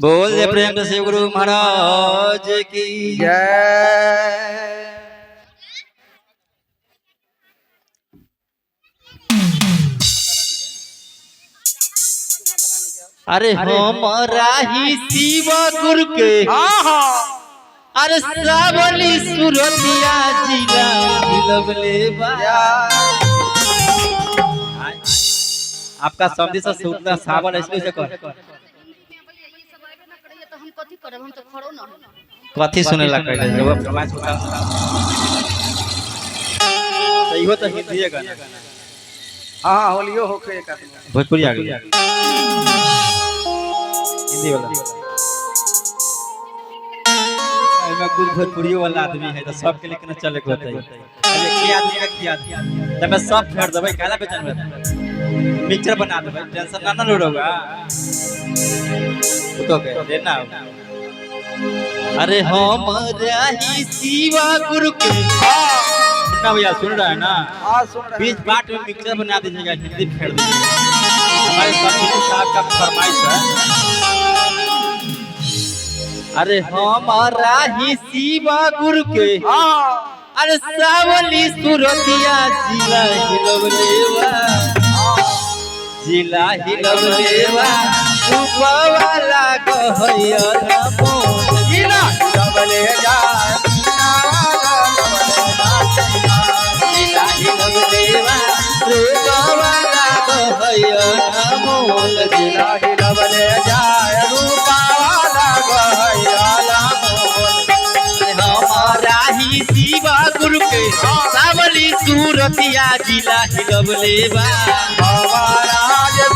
बोल जय प्रेम से गुरु महाराज की जय। अरे हमारा ही शिव गुरु के अरे श्रावणी सुरतिया जिला हिलवले बा। आपका समझी से सूतना सावन ऐसे से कर कथी सुने ला कहले जब फरमाइश होता सही हो तो हिंदी गाना हां होलियो होखे एक आदमी भोजपुरी आ गया हिंदी वाला एमे कुछ भोजपुरी वाला आदमी है तो सब के लेकिन चले के होता है। अरे के आदमी का किया तब मैं सब फेर देबै काला पे जानबे मिक्सचर बना देबै टेंशन ना ना लोड़ोगा तो के देना। अरे हमारा ही शिवा गुरु के ना भैया सुन रहा है ना सुन रहा है। बीच बाट में मिक्सचर बना दीजिएगा हिंदी फेर दीजिएगा हमारे सब साहब का फरमाइश है। अरे हमारा ही शिवा गुरु के अरे सावली सुरतिया जिला हिलवलेवा जिला हिलवलेवा उपवाला कहैया नमो जिला हिलवले जाए जिला हिलवलेवा उपवाला कहैया नमो जिला हिलवले जाए रूपावाला कहैया नमो। हमारा ही शिवा गुरु के सावली सूरतिया जिला हिलवलेवा हमारा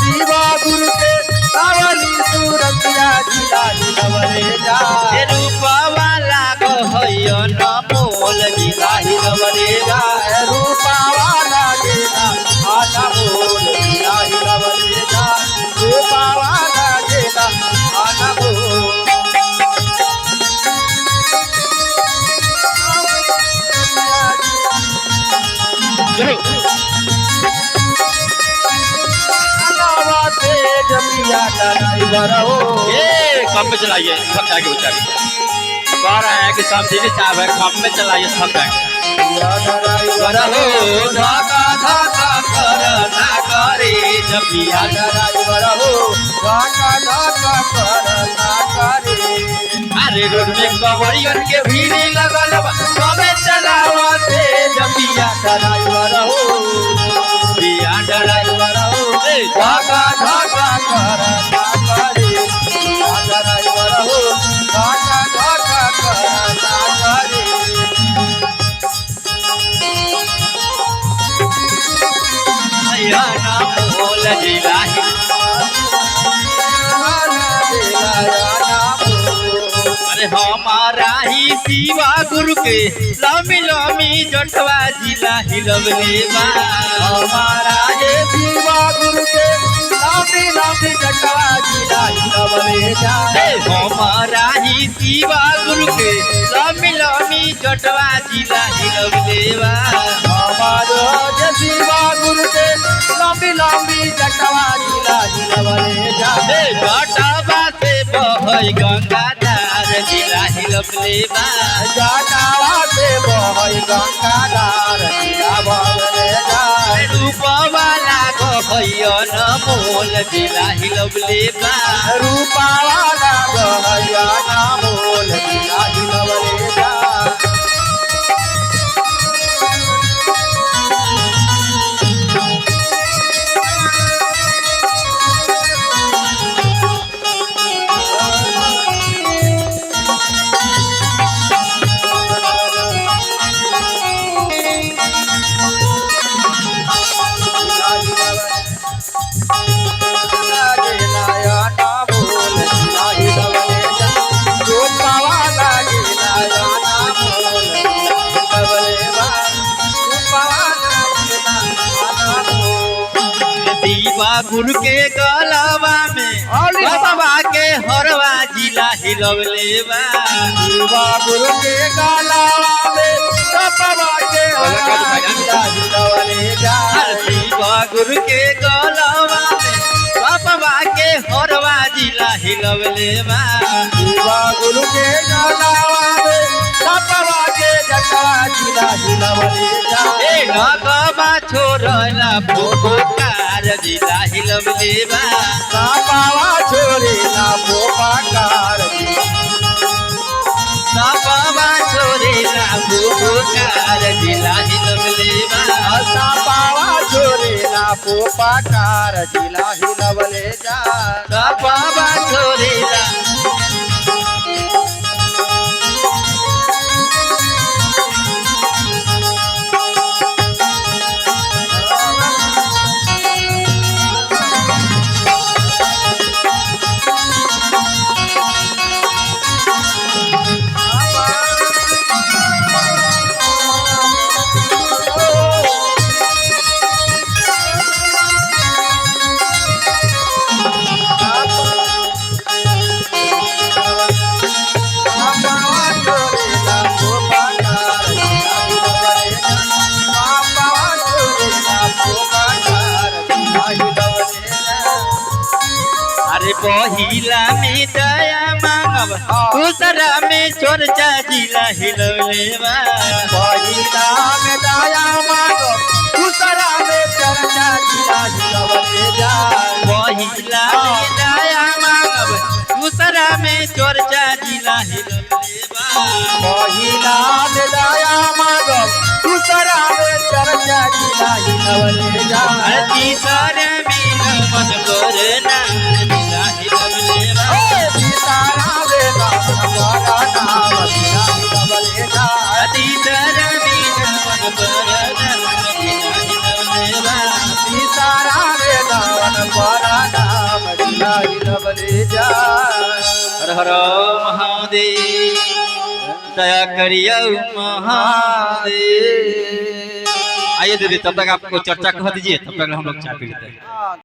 शिवा गुरु के सावली सूरतिया जिला हिलवले जाए रूपवाला कहैया नमोल जिला हिलवले जाए रूपावाला जिला नमोल जिला हिलवले जाए रूपावाला जिला नमोल। कम में चलाइए सब जाके बेचारी कह रहे हैं कि सब चीजें साहब है कम में चलाइए सब जाके धाका धाका कर ना करे जपिया अरे रोड में कवरियन के भीड़ लगल कमे चलावा से जपिया ड्राइवर हो पिया ड्राइवर हो धाका धाका कर ना करे ड्राइवर हो धाका धाका कर ना करे। भैया ना बोल जिला अरे हमारा ही शिवा गुरु के लमी लमी जटवा जिला हिलवलेवा हमारा ये शिवा गुरु के लामी लामी जटवा जिला हिलवले जाए हमारा ही शिवा गुरु के लमी लमी जटवा जिला हिलवलेवा हमारो ये शिवा गुरु के लामी लामी जटवा जिला हिलवले जाए जटवा से बहै गंगाधार जिला हिलवलेवा जटवा से बहै गंगाधार जिला हिलवले जाए रूपवाला कहैया नमोल जिला हिलवलेवा रूपावाला कहैया नमोल जिला हिलवले जाए। शिवा गुरु के गलवा में बाबा के हरवा जिला हिलवलेवा शिवा गुरु के गलवा में बाबा के हरवा जिला हिलवले जाए शिवा गुरु के गलवा में बाबा के हरवा जिला हिलवले बा शिवा गुरु के नावा में सपवा के जटवा जिला हिलवले जाए ए नगमा छोरला फुफकार जिला हिलवले बा सपवा छोरे ना पोपाकार सपवा छोरेला फुफकार जिला हिलवले बा सपवा छोरे ना पोपाकार जिला हिलवले जाए सपवा छोरेला अरे पहिला में दया मांगब दूसरा में चोरचा जिला हिलवले बा पहिला में दया मांगो दूसरा में चर्चा जिला हिलवले जाए पहिला में दया मांगब दूसरा में चोरचा जिला हिलवले बा पहिला में दया मांगो दूसरा में चर्चा जिला हिलवले जाए तीसरा में मन करना जिला हिलवले बा सीतारा वे हमारा नाम जिला हिलवले जाए तीसरा में मन करना जिला हिलवले बा सीतारा वे हमारा नाम जिला हिलवले जाए हर हर महादेव दया करियो महादेव। आइए दीदी तब तक आपको चर्चा कह दीजिए तब तक हम लोग चाय पी लेते हैं।